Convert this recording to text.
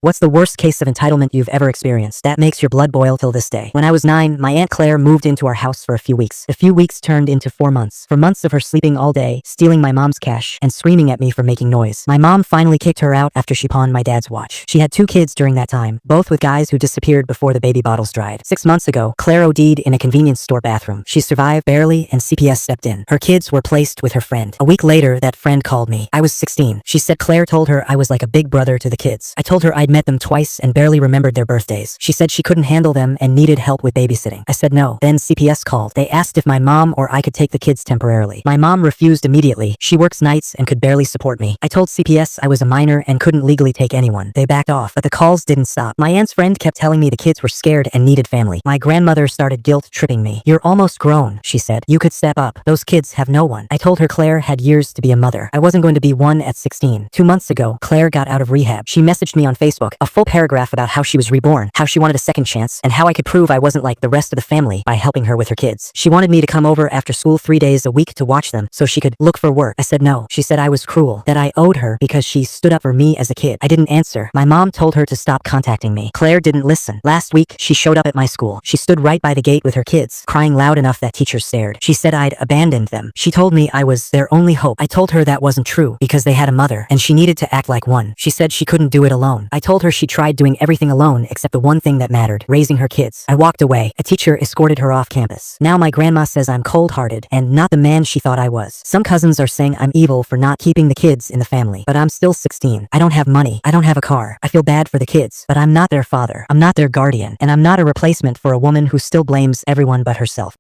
What's the worst case of entitlement you've ever experienced that makes your blood boil till this day? When I was 9, my Aunt Claire moved into our house for a few weeks. A few weeks turned into 4 months. For months of her sleeping all day, stealing my mom's cash, and screaming at me for making noise. My mom finally kicked her out after she pawned my dad's watch. She had 2 kids during that time, both with guys who disappeared before the baby bottles dried. 6 months ago, Claire OD'd in a convenience store bathroom. She survived barely and CPS stepped in. Her kids were placed with her friend. A week later, that friend called me. I was 16. She said Claire told her I was like a big brother to the kids. I told her I'd met them twice and barely remembered their birthdays. She said she couldn't handle them and needed help with babysitting. I said no. Then CPS called. They asked if my mom or I could take the kids temporarily. My mom refused immediately. She works nights and could barely support me. I told CPS I was a minor and couldn't legally take anyone. They backed off, but the calls didn't stop. My aunt's friend kept telling me the kids were scared and needed family. My grandmother started guilt-tripping me. You're almost grown, she said. You could step up. Those kids have no one. I told her Claire had years to be a mother. I wasn't going to be one at 16. 2 months ago, Claire got out of rehab. She messaged me on Facebook, a full paragraph about how she was reborn, how she wanted a second chance, and how I could prove I wasn't like the rest of the family by helping her with her kids. She wanted me to come over after school 3 days a week to watch them so she could look for work. I said no. She said I was cruel, that I owed her because she stood up for me as a kid. I didn't answer. My mom told her to stop contacting me. Claire didn't listen. Last week, she showed up at my school. She stood right by the gate with her kids, crying loud enough that teachers stared. She said I'd abandoned them. She told me I was their only hope. I told her that wasn't true because they had a mother and she needed to act like one. She said she couldn't do it alone. I told her she tried doing everything alone except the one thing that mattered, raising her kids. I walked away. A teacher escorted her off campus. Now my grandma says I'm cold-hearted and not the man she thought I was. Some cousins are saying I'm evil for not keeping the kids in the family, but I'm still 16. I don't have money. I don't have a car. I feel bad for the kids, but I'm not their father. I'm not their guardian, and I'm not a replacement for a woman who still blames everyone but herself.